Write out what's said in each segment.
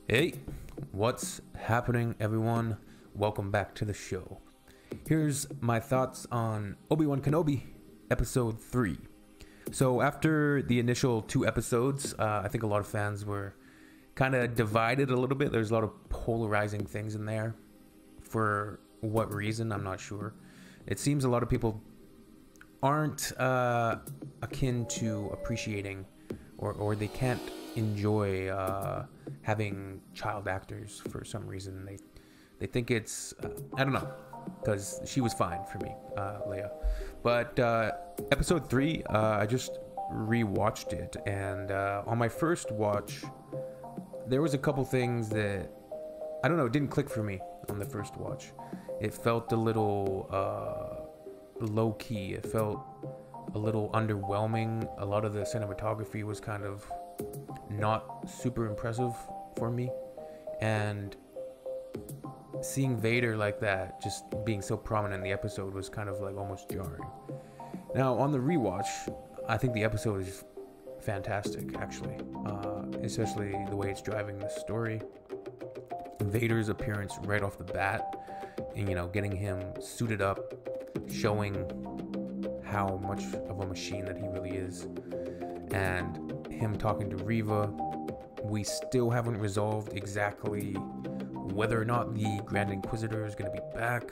Hey, what's happening, everyone? Welcome back to the show. Here's my thoughts on Obi-Wan Kenobi, episode 3. So after the initial 2 episodes, I think a lot of fans were kind of divided a little bit. There's a lot of polarizing things in there. For what reason, I'm not sure. It seems a lot of people aren't akin to appreciating or they can't enjoy having child actors for some reason. They think it's I don't know, because she was fine for me, Leia. But episode 3, I just rewatched it, and on my first watch there was a couple things that I don't know, it didn't click for me on the first watch. It felt a little low-key. It felt a little underwhelming. A lot of the cinematography was kind of not super impressive for me, and seeing Vader like that, just being so prominent in the episode, was kind of like almost jarring. Now on the rewatch, I think the episode is fantastic, actually, especially the way it's driving the story. Vader's appearance right off the bat, and getting him suited up, showing how much of a machine that he really is, and him talking to Reva. We still haven't resolved exactly whether or not the Grand Inquisitor is going to be back,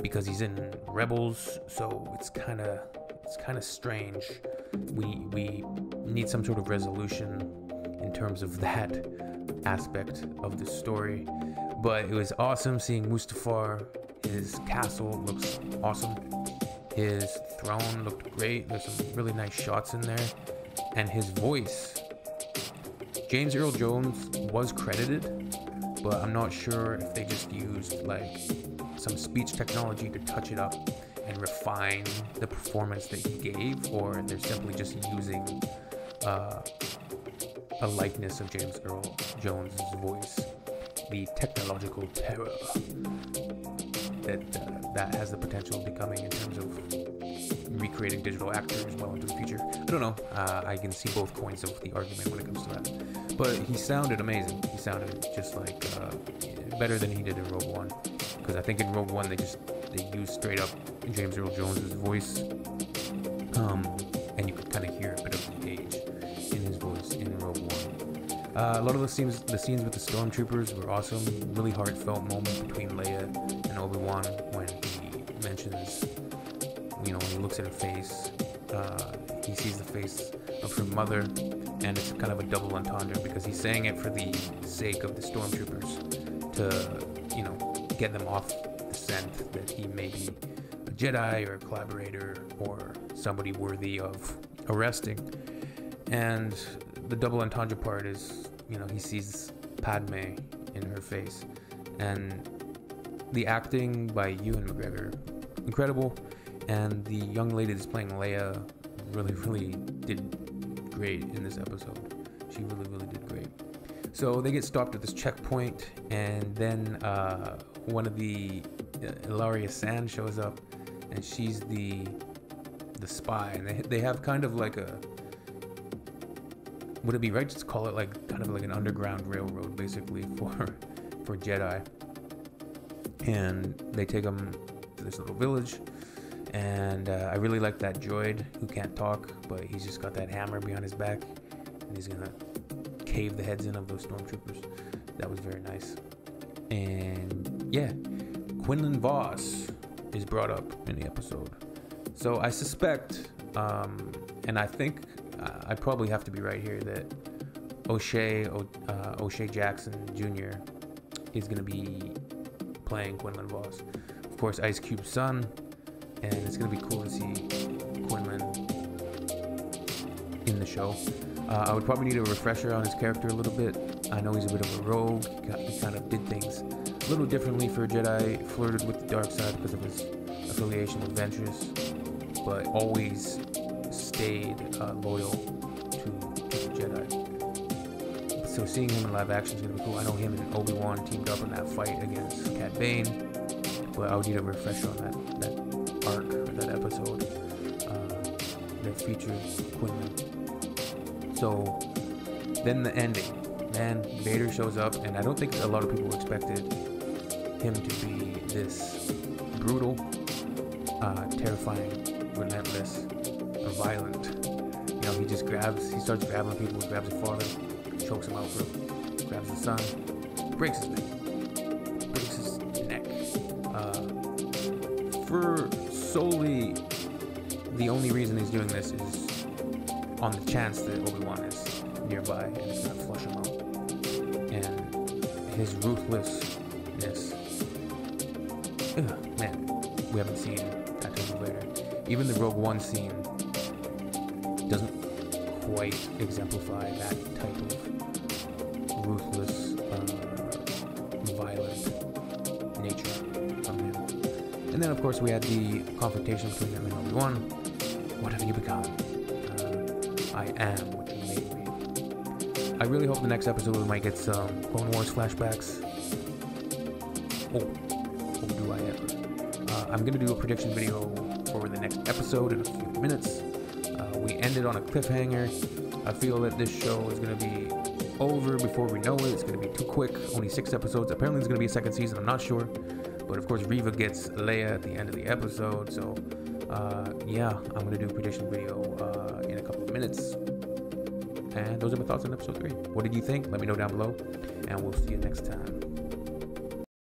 because he's in Rebels, so it's kind of strange. We need some sort of resolution in terms of that aspect of the story. But it was awesome seeing Mustafar. His castle looks awesome. His throne looked great. There's some really nice shots in there. And his voice, James Earl Jones was credited, but I'm not sure if they just used like some speech technology to touch it up and refine the performance that he gave, or they're simply just using a likeness of James Earl Jones' voice. The technological terror that has the potential of becoming in terms of recreating digital actors well into the future. I don't know. I can see both points of the argument when it comes to that. But he sounded amazing. He sounded just like better than he did in Rogue One. Because I think in Rogue One they used straight up James Earl Jones' voice, and you could kind of hear a bit of the age in his voice in Rogue One. A lot of the scenes with the stormtroopers were awesome. Really heartfelt moment between Leia and Obi-Wan when he mentions, when he looks at her face, he sees the face of her mother, and it's kind of a double entendre because he's saying it for the sake of the stormtroopers to, get them off the scent that he may be a Jedi or a collaborator or somebody worthy of arresting. And the double entendre part is, he sees Padme in her face, and the acting by Ewan McGregor, incredible, and the young lady that's playing Leia really did great in this episode. She really did great. So they get stopped at this checkpoint, and then one of the Ilaria Sand shows up, and she's the spy, and they have kind of like a, would it be right to call it like kind of like an underground railroad basically for Jedi, and they take them to this little village. And I really like that droid who can't talk, but he's just got that hammer behind his back, and he's gonna cave the heads in of those stormtroopers. That was very nice. And yeah, Quinlan Voss is brought up in the episode. So I suspect, and I think I probably have to be right here, that O'Shea Jackson Jr. is gonna be playing Quinlan Voss. Of course, Ice Cube's son. And it's going to be cool to see Quinlan in the show. I would probably need a refresher on his character a little bit. I know he's a bit of a rogue. He kind of did things a little differently for a Jedi, flirted with the dark side because of his affiliation with Ventress, but always stayed loyal to the Jedi. So seeing him in live action is going to be cool. I know him and Obi-Wan teamed up in that fight against Cat Bane, but I would need a refresher on that arc or that episode that featured Quinlan. So then the ending, man, Vader shows up, and I don't think a lot of people expected him to be this brutal, terrifying, relentless, violent. You know, he starts grabbing people, grabs his father, chokes him out, grabs his son, breaks his neck. For solely the only reason he's doing this is on the chance that Obi-Wan is nearby and is gonna flush him out. And his ruthlessness, man, we haven't seen that type of Vader. Even the Rogue One scene doesn't quite exemplify that type of ruthless, violent nature from him. And then, of course, we had the confrontation between him and Obi-Wan. What have you become? I am what you made me. I really hope the next episode we might get some Clone Wars flashbacks. Oh, do I ever. I'm going to do a prediction video for the next episode in a few minutes. We ended on a cliffhanger. I feel that this show is going to be over before we know it. It's going to be too quick. Only 6 episodes. Apparently there's going to be a second season. I'm not sure. But of course, Reva gets Leia at the end of the episode. So, yeah, I'm going to do a prediction video in a couple of minutes. And those are my thoughts on episode 3. What did you think? Let me know down below. And we'll see you next time.